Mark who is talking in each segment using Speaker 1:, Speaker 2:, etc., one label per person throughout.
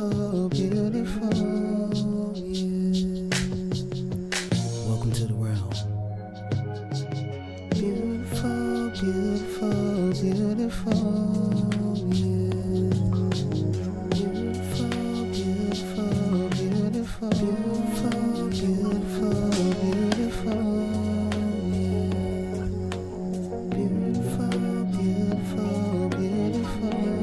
Speaker 1: beautiful, beautiful, yeah. Welcome to the realm. Beautiful, beautiful, beautiful, yeah. Beautiful, beautiful, beautiful, beautiful, beautiful, beautiful.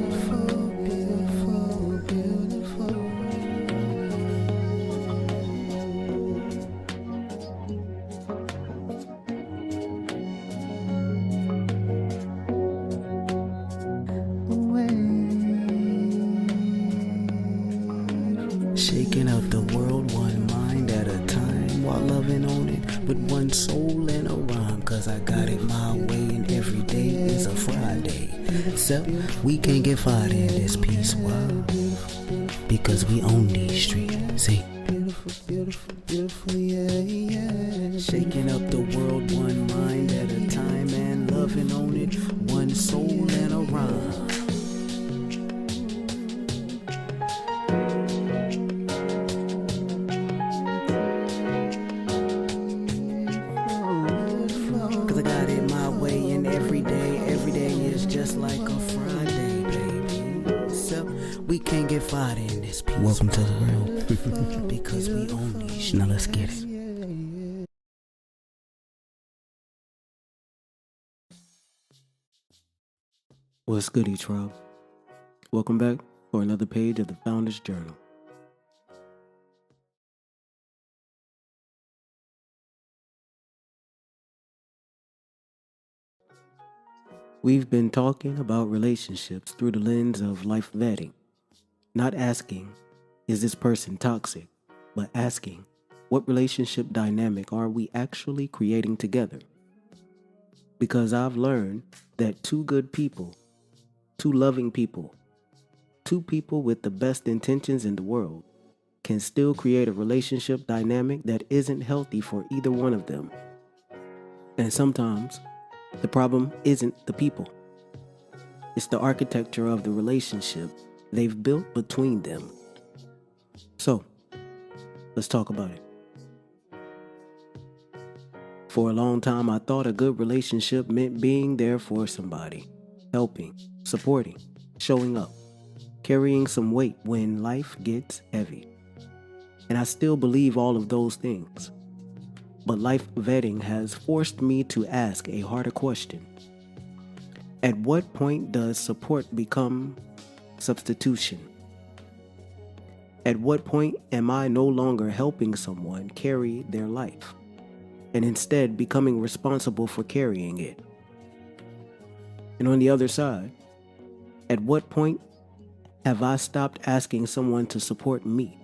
Speaker 1: Shaking up the world one mind at a time, while loving on it with one soul and a rhyme. Cause I got it my way and every day is a Friday. So we can't get fired in this piece. Why? Because we own these streets. See? Beautiful, beautiful, beautiful, yeah, yeah. Shaking up the world one mind at a time, and loving on it one soul and a rhyme. Cause I got it my way and every day is just like a Friday, baby. So we can't get fired in this piece. Welcome to the realm. Because we own these. Now let's get it. What's goodie, Rob? Welcome back for another page of the Founder's Journal. We've been talking about relationships through the lens of life vetting. Not asking, is this person toxic? But asking, what relationship dynamic are we actually creating together? Because I've learned that two good people, two loving people, two people with the best intentions in the world can still create a relationship dynamic that isn't healthy for either one of them. And sometimes the problem isn't the people. It's the architecture of the relationship they've built between them. So, let's talk about it. For a long time, I thought a good relationship meant being there for somebody, helping, supporting, showing up, carrying some weight when life gets heavy. And I still believe all of those things. But life vetting has forced me to ask a harder question. At what point does support become substitution? At what point am I no longer helping someone carry their life, and instead becoming responsible for carrying it? And on the other side, at what point have I stopped asking someone to support me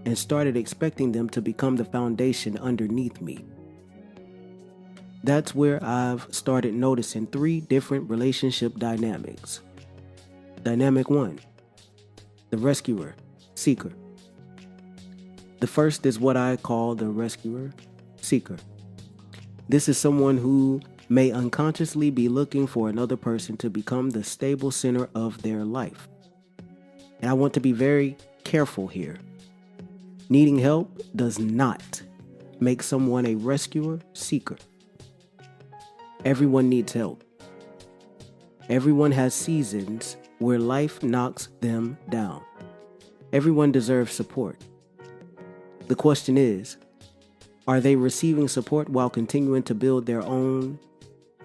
Speaker 1: and started expecting them to become the foundation underneath me? That's where I've started noticing three different relationship dynamics. Dynamic 1, the rescuer, seeker. The first is what I call the rescuer, seeker. This is someone who may unconsciously be looking for another person to become the stable center of their life. And I want to be very careful here. Needing help does not make someone a rescuer, seeker. Everyone needs help. Everyone has seasons where life knocks them down. Everyone deserves support. The question is, are they receiving support while continuing to build their own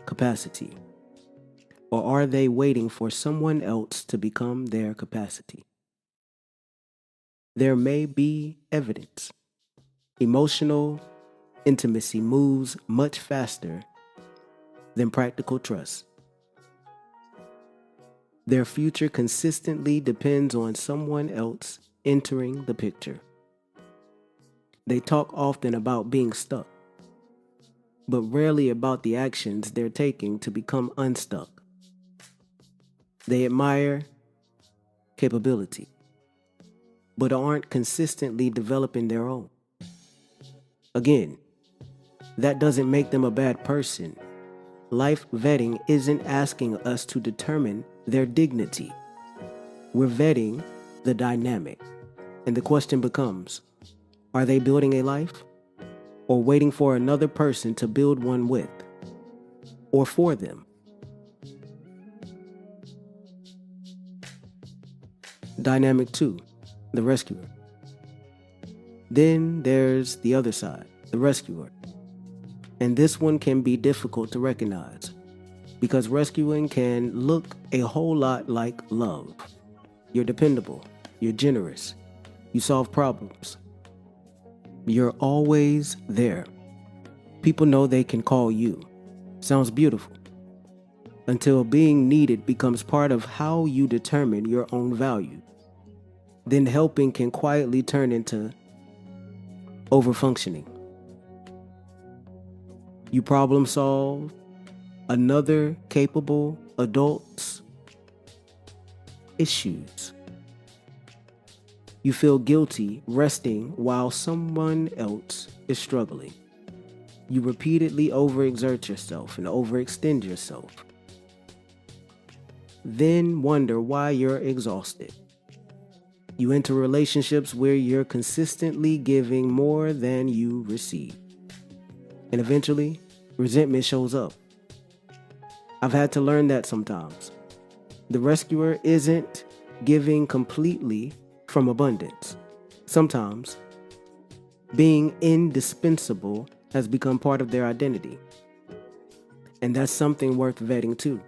Speaker 1: capacity? Or are they waiting for someone else to become their capacity? There may be evidence. Emotional intimacy moves much faster than practical trust. Their future consistently depends on someone else entering the picture. They talk often about being stuck, but rarely about the actions they're taking to become unstuck. They admire capability, but aren't consistently developing their own. Again, that doesn't make them a bad person. Life vetting isn't asking us to determine their dignity. We're vetting the dynamic. And the question becomes, are they building a life or waiting for another person to build one with or for them? Dynamic 2, the rescuer. Then there's the other side, the rescuer. And this one can be difficult to recognize because rescuing can look a whole lot like love. You're dependable, you're generous, you solve problems. You're always there. People know they can call you. Sounds beautiful. Until being needed becomes part of how you determine your own value. Then helping can quietly turn into overfunctioning. You problem solve another capable adult's issues. You feel guilty resting while someone else is struggling. You repeatedly overexert yourself and overextend yourself. Then wonder why you're exhausted. You enter relationships where you're consistently giving more than you receive. And eventually, resentment shows up. I've had to learn that sometimes. The rescuer isn't giving completely from abundance. Sometimes, being indispensable has become part of their identity. And that's something worth vetting too.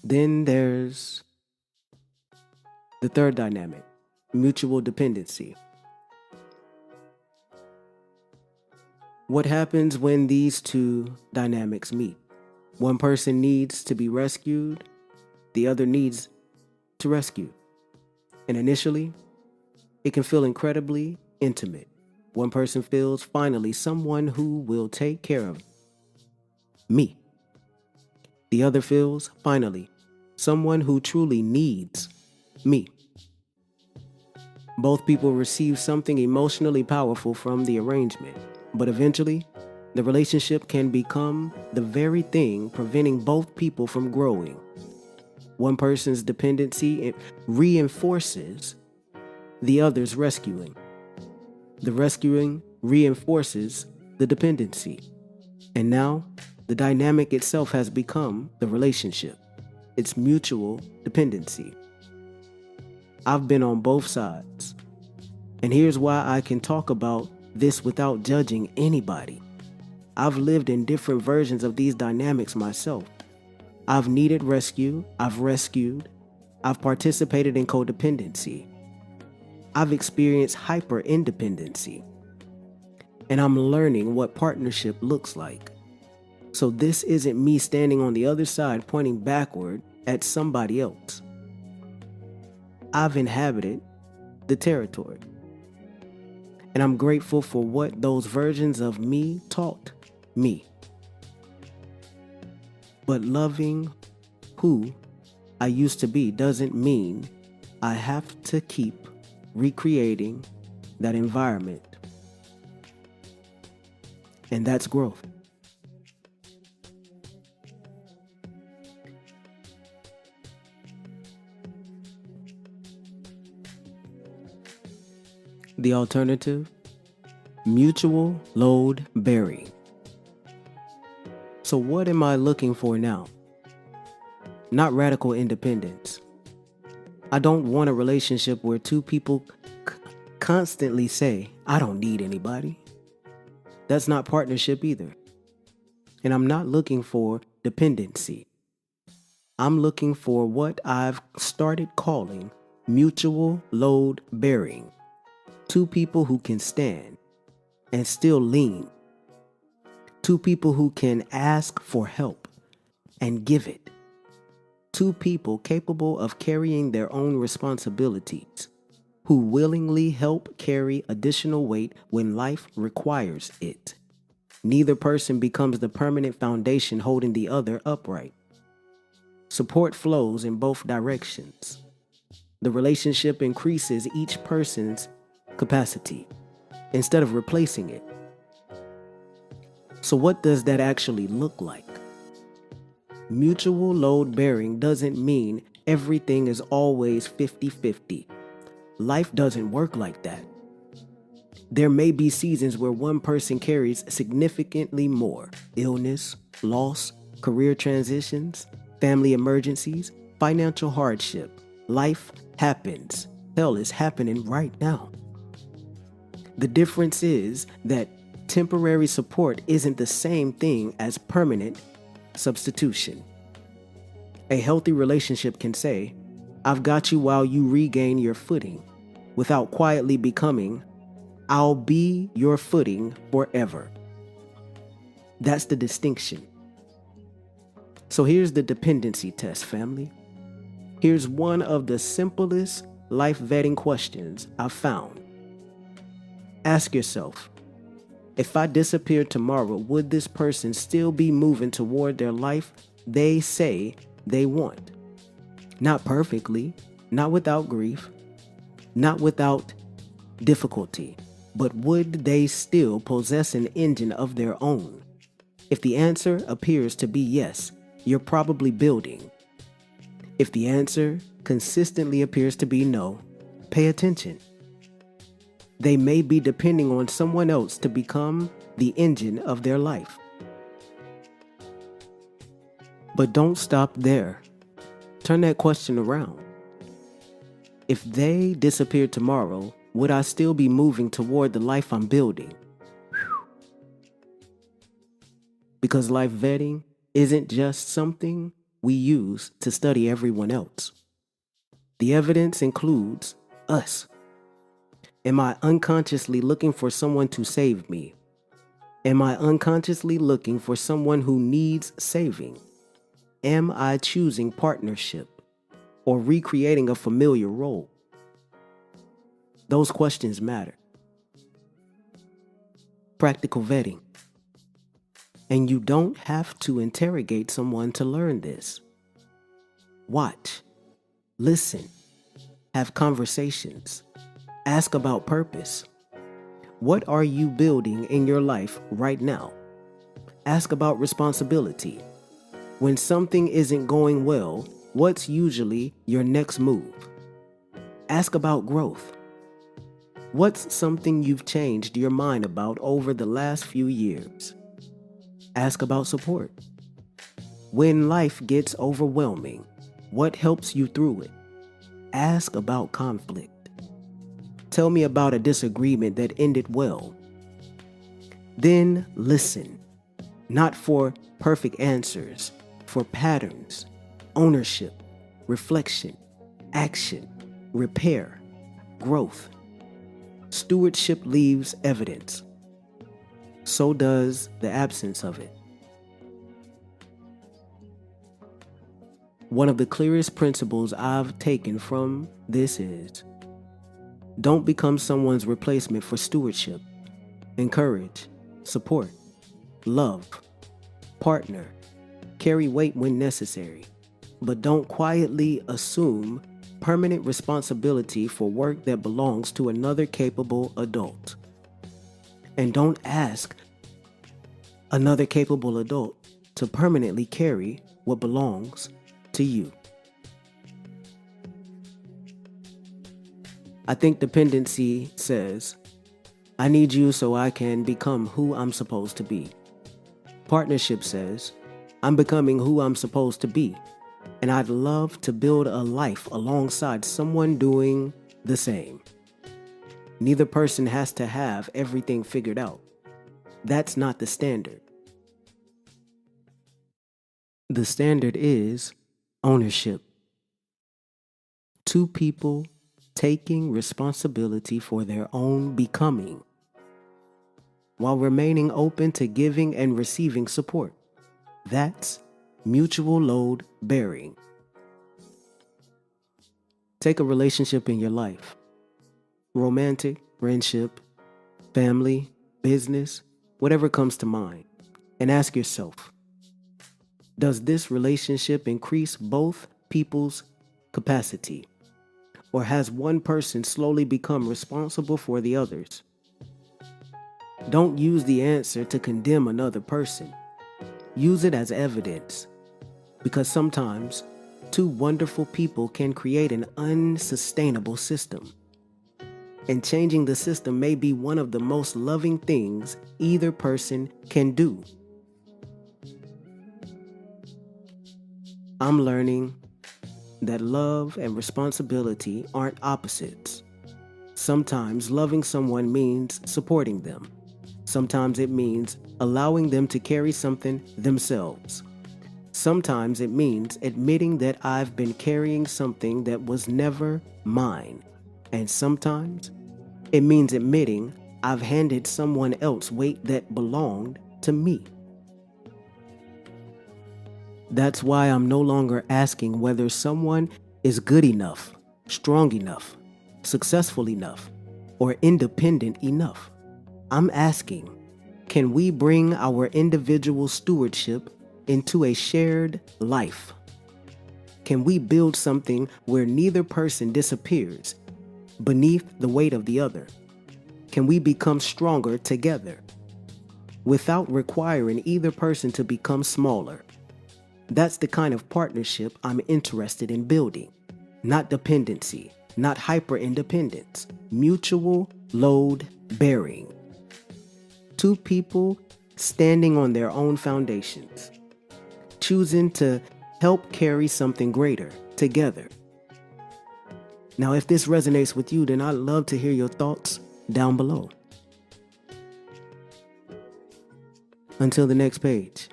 Speaker 1: Then there's the third dynamic, mutual dependency. What happens when these two dynamics meet? One person needs to be rescued, the other needs to rescue. And initially, it can feel incredibly intimate. One person feels finally someone who will take care of me. The other feels finally someone who truly needs me. Both people receive something emotionally powerful from the arrangement, but eventually, the relationship can become the very thing preventing both people from growing. One person's dependency reinforces the other's rescuing. The rescuing reinforces the dependency. And now, the dynamic itself has become the relationship. It's mutual dependency. I've been on both sides. And here's why I can talk about this without judging anybody. I've lived in different versions of these dynamics myself. I've needed rescue, I've rescued, I've participated in codependency. I've experienced hyper-independency. And I'm learning what partnership looks like. So this isn't me standing on the other side pointing backward at somebody else. I've inhabited the territory. And I'm grateful for what those versions of me taught me. But loving who I used to be doesn't mean I have to keep recreating that environment. And that's growth. The alternative, mutual load bearing. So what am I looking for now? Not radical independence. I don't want a relationship where two people constantly say, I don't need anybody. That's not partnership either. And I'm not looking for dependency. I'm looking for what I've started calling mutual load bearing. Two people who can stand and still lean. Two people who can ask for help and give it. Two people capable of carrying their own responsibilities, who willingly help carry additional weight when life requires it. Neither person becomes the permanent foundation holding the other upright. Support flows in both directions. The relationship increases each person's capacity instead of replacing it. So what does that actually look like? Mutual load bearing doesn't mean everything is always 50-50. Life doesn't work like that. There may be seasons where one person carries significantly more: illness, loss, career transitions, family emergencies, financial hardship. Life happens. Hell is happening right now. The difference is that temporary support isn't the same thing as permanent substitution. A healthy relationship can say, "I've got you while you regain your footing," without quietly becoming, "I'll be your footing forever." That's the distinction. So here's the dependency test, family. Here's one of the simplest life vetting questions I've found. Ask yourself, if I disappeared tomorrow, would this person still be moving toward their life they say they want? Not perfectly, not without grief, not without difficulty, but would they still possess an engine of their own? If the answer appears to be yes, you're probably building. If the answer consistently appears to be no, pay attention. They may be depending on someone else to become the engine of their life. But don't stop there. Turn that question around. If they disappeared tomorrow, would I still be moving toward the life I'm building? Because life vetting isn't just something we use to study everyone else. The evidence includes us. Am I unconsciously looking for someone to save me? Am I unconsciously looking for someone who needs saving? Am I choosing partnership or recreating a familiar role? Those questions matter. Practical vetting. And you don't have to interrogate someone to learn this. Watch, listen, have conversations, ask about purpose. What are you building in your life right now? Ask about responsibility. When something isn't going well, what's usually your next move? Ask about growth. What's something you've changed your mind about over the last few years? Ask about support. When life gets overwhelming, what helps you through it? Ask about conflict. Tell me about a disagreement that ended well. Then listen, not for perfect answers, for patterns, ownership, reflection, action, repair, growth. Stewardship leaves evidence. So does the absence of it. One of the clearest principles I've taken from this is, don't become someone's replacement for stewardship. Encourage, support, love, partner, carry weight when necessary, but don't quietly assume permanent responsibility for work that belongs to another capable adult. And don't ask another capable adult to permanently carry what belongs to you. I think dependency says, I need you so I can become who I'm supposed to be. Partnership says, I'm becoming who I'm supposed to be, and I'd love to build a life alongside someone doing the same. Neither person has to have everything figured out. That's not the standard. The standard is ownership. Two people taking responsibility for their own becoming, while remaining open to giving and receiving support. That's mutual load bearing. Take a relationship in your life. Romantic, friendship, family, business, whatever comes to mind, and ask yourself, does this relationship increase both people's capacity? Or has one person slowly become responsible for the others? Don't use the answer to condemn another person. Use it as evidence. Because sometimes two wonderful people can create an unsustainable system. And changing the system may be one of the most loving things either person can do. I'm learning that love and responsibility aren't opposites. Sometimes loving someone means supporting them. Sometimes it means allowing them to carry something themselves. Sometimes it means admitting that I've been carrying something that was never mine. And sometimes it means admitting I've handed someone else weight that belonged to me. That's why I'm no longer asking whether someone is good enough, strong enough, successful enough, or independent enough. I'm asking, can we bring our individual stewardship into a shared life? Can we build something where neither person disappears beneath the weight of the other? Can we become stronger together without requiring either person to become smaller? That's the kind of partnership I'm interested in building. Not dependency, not hyper-independence, mutual load bearing. Two people standing on their own foundations, choosing to help carry something greater together. Now, if this resonates with you, then I'd love to hear your thoughts down below. Until the next page,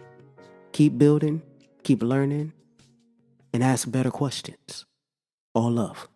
Speaker 1: keep building, keep learning, and ask better questions. All love.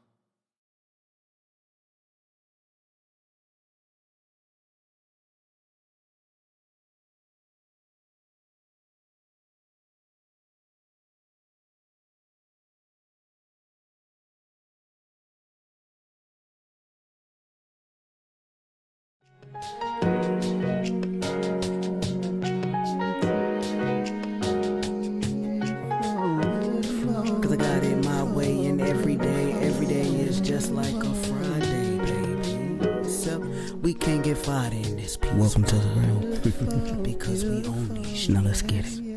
Speaker 1: Cause I got it my way, and every day is just like a Friday, baby. So we can't get fired in this piece.
Speaker 2: Welcome to the realm.
Speaker 1: Because we own these. Now let's get it.